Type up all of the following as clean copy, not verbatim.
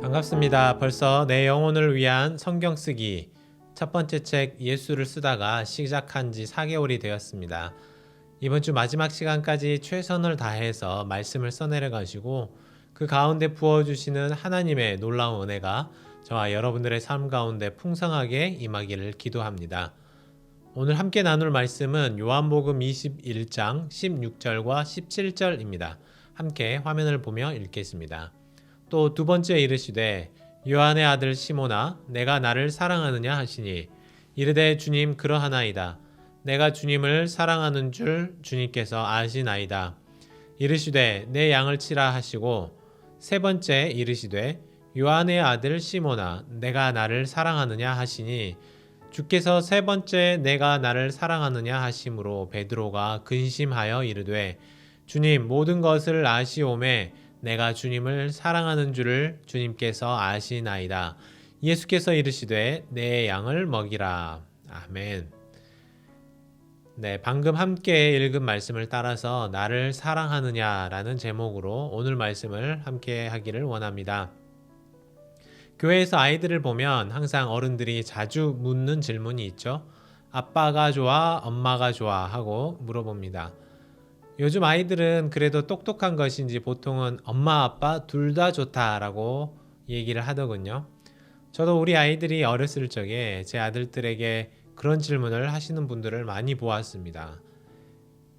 반갑습니다. 벌써 내 영혼을 위한 성경 쓰기 첫 번째 책 예수를 쓰다가 시작한 지 4개월이 되었습니다. 이번 주 마지막 시간까지 최선을 다해서 말씀을 써내려 가지고 그 가운데 부어주시는 하나님의 놀라운 은혜가 저와 여러분들의 삶 가운데 풍성하게 임하기를 기도합니다. 오늘 함께 나눌 말씀은 요한복음 21장 16절과 17절입니다. 함께 화면을 보며 읽겠습니다. 또 두 번째 이르시되 요한의 아들 시몬아 내가 나를 사랑하느냐 하시니 이르되 주님 그러하나이다. 내가 주님을 사랑하는 줄 주님께서 아시나이다. 이르시되 내 양을 치라 하시고 세 번째 이르시되 요한의 아들 시몬아 내가 나를 사랑하느냐 하시니 주께서 세 번째 내가 나를 사랑하느냐 하심으로 베드로가 근심하여 이르되 주님 모든 것을 아시오매 내가 주님을 사랑하는 줄을 주님께서 아시나이다. 예수께서 이르시되 내 양을 먹이라. 아멘. 네, 방금 함께 읽은 말씀을 따라서 나를 사랑하느냐라는 제목으로 오늘 말씀을 함께 하기를 원합니다. 교회에서 아이들을 보면 항상 어른들이 자주 묻는 질문이 있죠. 아빠가 좋아, 엄마가 좋아 하고 물어봅니다. 요즘 아이들은 그래도 똑똑한 것인지 보통은 엄마 아빠 둘 다 좋다라고 얘기를 하더군요. 저도 우리 아이들이 어렸을 적에 제 아들들에게 그런 질문을 하시는 분들을 많이 보았습니다.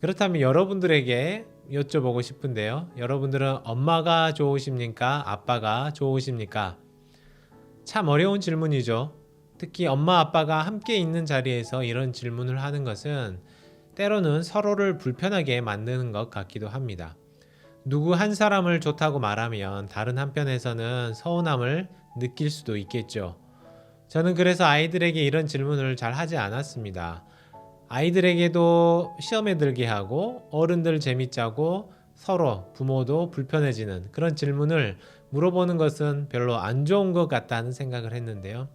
그렇다면 여러분들에게 여쭤보고 싶은데요. 여러분들은 엄마가 좋으십니까? 아빠가 좋으십니까? 참 어려운 질문이죠. 특히 엄마 아빠가 함께 있는 자리에서 이런 질문을 하는 것은 때로는 서로를 불편하게 만드는 것 같기도 합니다. 누구 한 사람을 좋다고 말하면 다른 한편에서는 서운함을 느낄 수도 있겠죠. 저는 그래서 아이들에게 이런 질문을 잘 하지 않았습니다. 아이들에게도 시험에 들게 하고 어른들 재밌자고 서로 부모도 불편해지는 그런 질문을 물어보는 것은 별로 안 좋은 것 같다는 생각을 했는데요.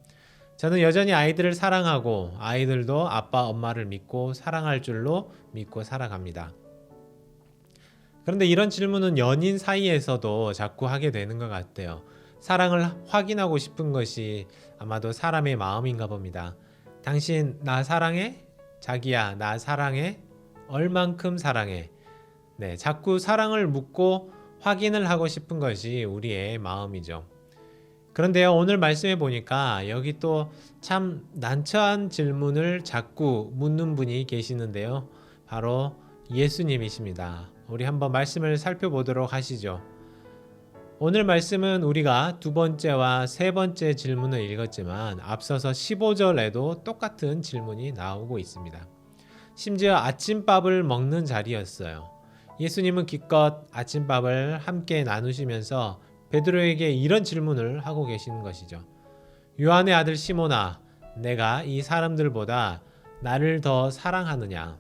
저는 여전히 아이들을 사랑하고 아이들도 아빠 엄마를 믿고 사랑할 줄로 믿고 살아갑니다. 그런데 이런 질문은 연인 사이에서도 자꾸 하게 되는 것 같아요. 사랑을 확인하고 싶은 것이 아마도 사람의 마음인가 봅니다. 당신 나 사랑해? 자기야 나 사랑해? 얼만큼 사랑해? 네, 자꾸 사랑을 묻고 확인을 하고 싶은 것이 우리의 마음이죠. 그런데요, 오늘 말씀해 보니까 여기 또 참 난처한 질문을 자꾸 묻는 분이 계시는데요. 바로 예수님이십니다. 우리 한번 말씀을 살펴보도록 하시죠. 오늘 말씀은 우리가 두 번째와 세 번째 질문을 읽었지만 앞서서 15절에도 똑같은 질문이 나오고 있습니다. 심지어 아침밥을 먹는 자리였어요. 예수님은 기껏 아침밥을 함께 나누시면서 베드로에게 이런 질문을 하고 계시는 것이죠. 요한의 아들 시몬아, 내가 이 사람들보다 나를 더 사랑하느냐?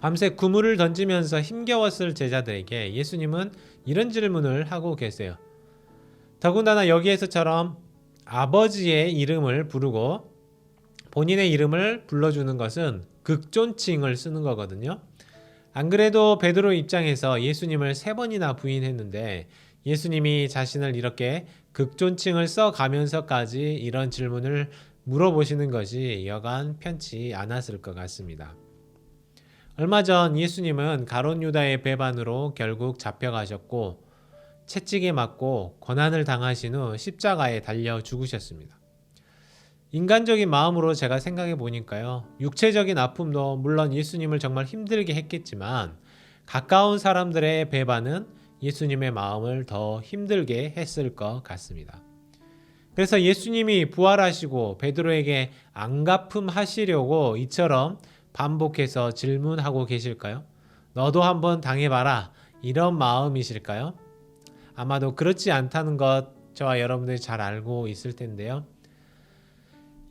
밤새 그물을 던지면서 힘겨웠을 제자들에게 예수님은 이런 질문을 하고 계세요. 더군다나 여기에서처럼 아버지의 이름을 부르고 본인의 이름을 불러주는 것은 극존칭을 쓰는 거거든요. 안 그래도 베드로 입장에서 예수님을 3번이나 부인했는데 예수님이 자신을 이렇게 극존칭을 써가면서까지 이런 질문을 물어보시는 것이 여간 편치 않았을 것 같습니다. 얼마 전 예수님은 가룟 유다의 배반으로 결국 잡혀가셨고 채찍에 맞고 고난을 당하신 후 십자가에 달려 죽으셨습니다. 인간적인 마음으로 제가 생각해 보니까요. 육체적인 아픔도 물론 예수님을 정말 힘들게 했겠지만 가까운 사람들의 배반은 예수님의 마음을 더 힘들게 했을 것 같습니다. 그래서 예수님이 부활하시고 베드로에게 안갚음하시려고 이처럼 반복해서 질문하고 계실까요? 너도 한번 당해봐라 이런 마음이실까요? 아마도 그렇지 않다는 것 저와 여러분들이 잘 알고 있을 텐데요.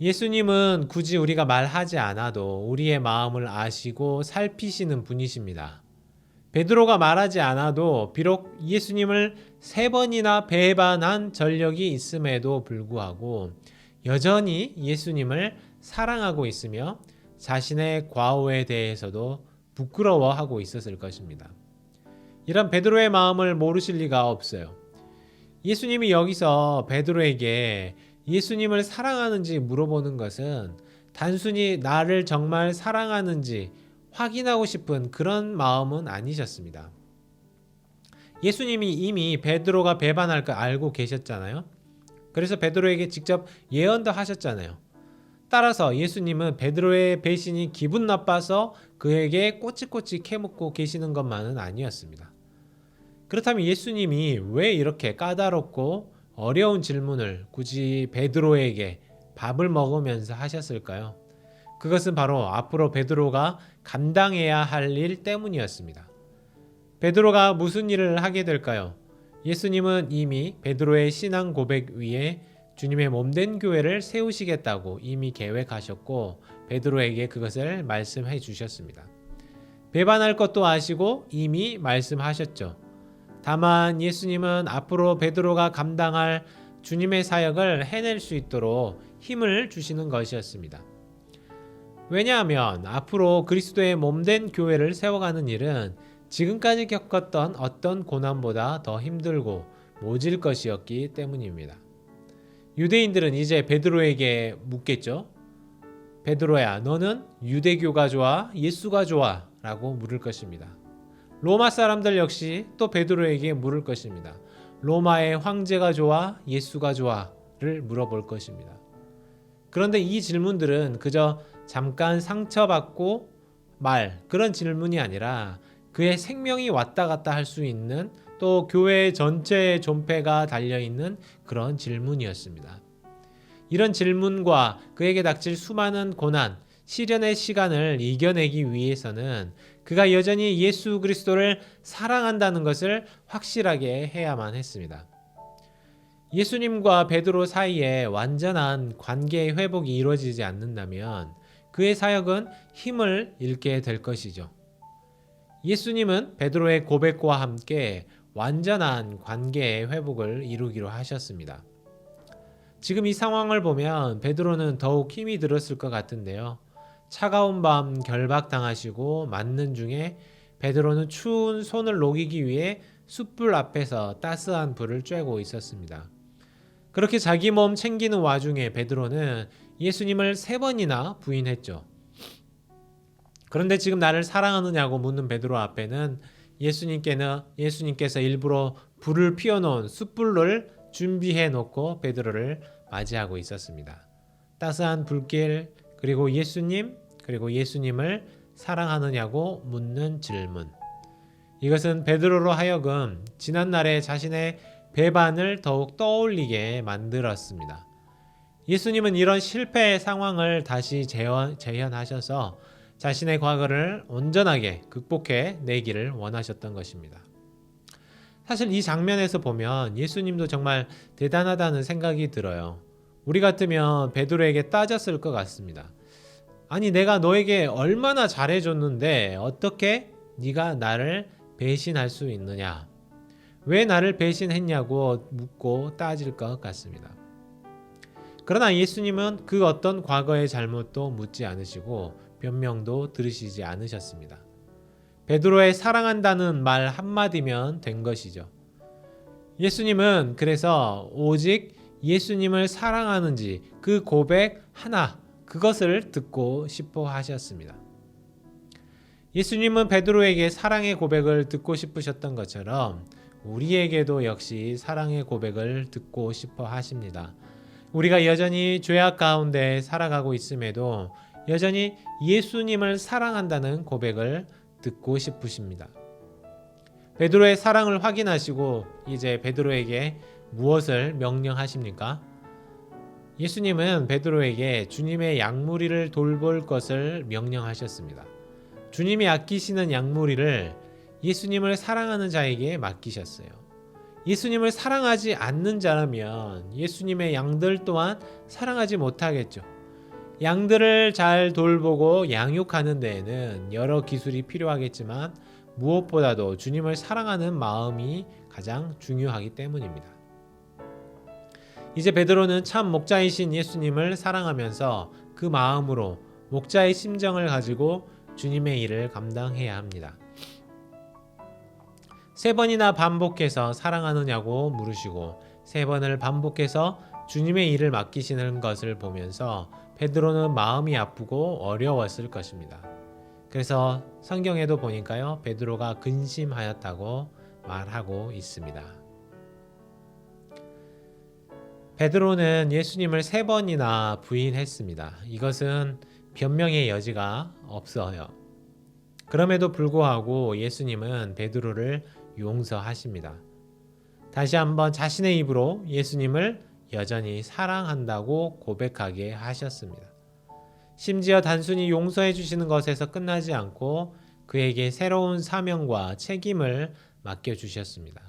예수님은 굳이 우리가 말하지 않아도 우리의 마음을 아시고 살피시는 분이십니다. 베드로가 말하지 않아도 비록 예수님을 3번이나 배반한 전력이 있음에도 불구하고 여전히 예수님을 사랑하고 있으며 자신의 과오에 대해서도 부끄러워하고 있었을 것입니다. 이런 베드로의 마음을 모르실 리가 없어요. 예수님이 여기서 베드로에게 예수님을 사랑하는지 물어보는 것은 단순히 나를 정말 사랑하는지 확인하고 싶은 그런 마음은 아니셨습니다. 예수님이 이미 베드로가 배반할 걸 알고 계셨잖아요. 그래서 베드로에게 직접 예언도 하셨잖아요. 따라서 예수님은 베드로의 배신이 기분 나빠서 그에게 꼬치꼬치 캐묻고 계시는 것만은 아니었습니다. 그렇다면 예수님이 왜 이렇게 까다롭고 어려운 질문을 굳이 베드로에게 밥을 먹으면서 하셨을까요? 그것은 바로 앞으로 베드로가 감당해야 할 일 때문이었습니다. 베드로가 무슨 일을 하게 될까요? 예수님은 이미 베드로의 신앙 고백 위에 주님의 몸된 교회를 세우시겠다고 이미 계획하셨고 베드로에게 그것을 말씀해 주셨습니다. 배반할 것도 아시고 이미 말씀하셨죠. 다만 예수님은 앞으로 베드로가 감당할 주님의 사역을 해낼 수 있도록 힘을 주시는 것이었습니다. 왜냐하면 앞으로 그리스도의 몸된 교회를 세워가는 일은 지금까지 겪었던 어떤 고난보다 더 힘들고 모질 것이었기 때문입니다. 유대인들은 이제 베드로에게 묻겠죠. 베드로야, 너는 유대교가 좋아? 예수가 좋아? 라고 물을 것입니다. 로마 사람들 역시 또 베드로에게 물을 것입니다. 로마의 황제가 좋아? 예수가 좋아? 를 물어볼 것입니다. 그런데 이 질문들은 그저 잠깐 상처받고 그런 질문이 아니라 그의 생명이 왔다 갔다 할 수 있는 또 교회 전체의 존폐가 달려있는 그런 질문이었습니다. 이런 질문과 그에게 닥칠 수많은 고난, 시련의 시간을 이겨내기 위해서는 그가 여전히 예수 그리스도를 사랑한다는 것을 확실하게 해야만 했습니다. 예수님과 베드로 사이에 완전한 관계의 회복이 이루어지지 않는다면 그의 사역은 힘을 잃게 될 것이죠. 예수님은 베드로의 고백과 함께 완전한 관계의 회복을 이루기로 하셨습니다. 지금 이 상황을 보면 베드로는 더욱 힘이 들었을 것 같은데요. 차가운 밤 결박당하시고 맞는 중에 베드로는 추운 손을 녹이기 위해 숯불 앞에서 따스한 불을 쬐고 있었습니다. 그렇게 자기 몸 챙기는 와중에 베드로는 예수님을 3번이나 부인했죠. 그런데 지금 나를 사랑하느냐고 묻는 베드로 앞에는 예수님께서 일부러 불을 피워놓은 숯불을 준비해 놓고 베드로를 맞이하고 있었습니다. 따스한 불길, 그리고 예수님을 사랑하느냐고 묻는 질문. 이것은 베드로로 하여금 지난날의 자신의 배반을 더욱 떠올리게 만들었습니다. 예수님은 이런 실패의 상황을 다시 재현하셔서 자신의 과거를 온전하게 극복해 내기를 원하셨던 것입니다. 사실 이 장면에서 보면 예수님도 정말 대단하다는 생각이 들어요. 우리 같으면 베드로에게 따졌을 것 같습니다. 아니, 내가 너에게 얼마나 잘해줬는데 어떻게 네가 나를 배신할 수 있느냐? 왜 나를 배신했냐고 묻고 따질 것 같습니다. 그러나 예수님은 그 어떤 과거의 잘못도 묻지 않으시고 변명도 들으시지 않으셨습니다. 베드로의 사랑한다는 말 한마디면 된 것이죠. 예수님은 그래서 오직 예수님을 사랑하는지 그 고백 하나, 그것을 듣고 싶어 하셨습니다. 예수님은 베드로에게 사랑의 고백을 듣고 싶으셨던 것처럼 우리에게도 역시 사랑의 고백을 듣고 싶어 하십니다. 우리가 여전히 죄악 가운데 살아가고 있음에도 여전히 예수님을 사랑한다는 고백을 듣고 싶으십니다. 베드로의 사랑을 확인하시고 이제 베드로에게 무엇을 명령하십니까? 예수님은 베드로에게 주님의 양무리를 돌볼 것을 명령하셨습니다. 주님이 아끼시는 양무리를 예수님을 사랑하는 자에게 맡기셨어요. 예수님을 사랑하지 않는 자라면 예수님의 양들 또한 사랑하지 못하겠죠. 양들을 잘 돌보고 양육하는 데에는 여러 기술이 필요하겠지만 무엇보다도 주님을 사랑하는 마음이 가장 중요하기 때문입니다. 이제 베드로는 참 목자이신 예수님을 사랑하면서 그 마음으로 목자의 심정을 가지고 주님의 일을 감당해야 합니다. 3번이나 반복해서 사랑하느냐고 물으시고 3번을 반복해서 주님의 일을 맡기시는 것을 보면서 베드로는 마음이 아프고 어려웠을 것입니다. 그래서 성경에도 보니까요, 베드로가 근심하였다고 말하고 있습니다. 베드로는 예수님을 3번이나 부인했습니다. 이것은 변명의 여지가 없어요. 그럼에도 불구하고 예수님은 베드로를 용서하십니다. 다시 한번 자신의 입으로 예수님을 여전히 사랑한다고 고백하게 하셨습니다. 심지어 단순히 용서해 주시는 것에서 끝나지 않고 그에게 새로운 사명과 책임을 맡겨주셨습니다.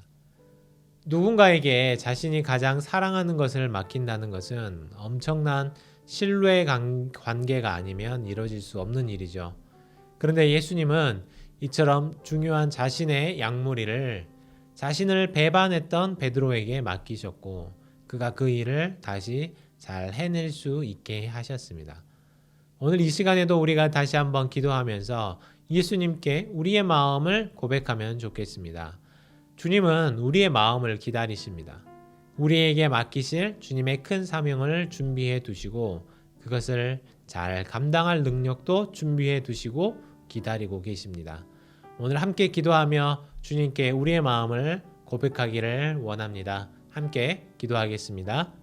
누군가에게 자신이 가장 사랑하는 것을 맡긴다는 것은 엄청난 신뢰 관계가 아니면 이루어질 수 없는 일이죠. 그런데 예수님은 이처럼 중요한 자신의 양무리를 자신을 배반했던 베드로에게 맡기셨고 그가 그 일을 다시 잘 해낼 수 있게 하셨습니다. 오늘 이 시간에도 우리가 다시 한번 기도하면서 예수님께 우리의 마음을 고백하면 좋겠습니다. 주님은 우리의 마음을 기다리십니다. 우리에게 맡기실 주님의 큰 사명을 준비해 두시고 그것을 잘 감당할 능력도 준비해 두시고 기다리고 계십니다. 오늘 함께 기도하며 주님께 우리의 마음을 고백하기를 원합니다. 함께 기도하겠습니다.